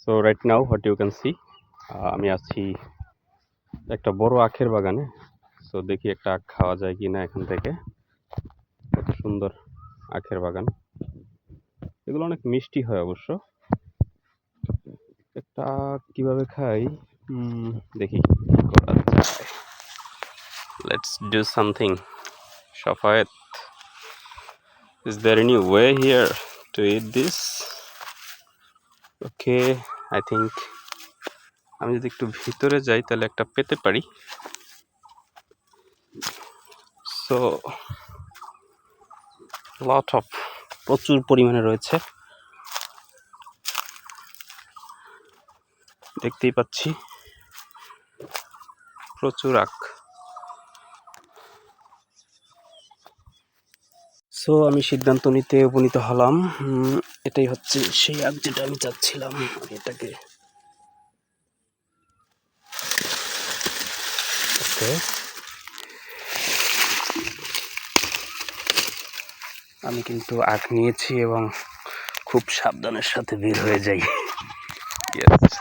So right now what you can see, আমি আছি একটা বড় আখের বাগানে। সো দেখি একটা আখ খাওয়া যায় কি না এখান থেকে। কত সুন্দর আখের বাগান, এগুলো অনেক মিষ্টি হয় অবশ্য। একটা আখ কিভাবে খাই দেখি কি করা যায়। Let's do something. Shafayet, is there any way here to eat this? Okay, I think আমি যদি একটু ভিতরে যাই তাহলে একটা পেতে পারি। সো লট অফ, প্রচুর পরিমাণে রয়েছে, দেখতেই পাচ্ছি প্রচুর আখ। সো আমি সিদ্ধান্ত নিতে উপনীত হলাম, এটাই হচ্ছে সেই আখ যেটা আমি চাচ্ছিলাম। এটাকে ওকে, আমি কিন্তু আখ নিয়েছি এবং খুব সাবধানের সাথে বের হয়ে যাই। Yes.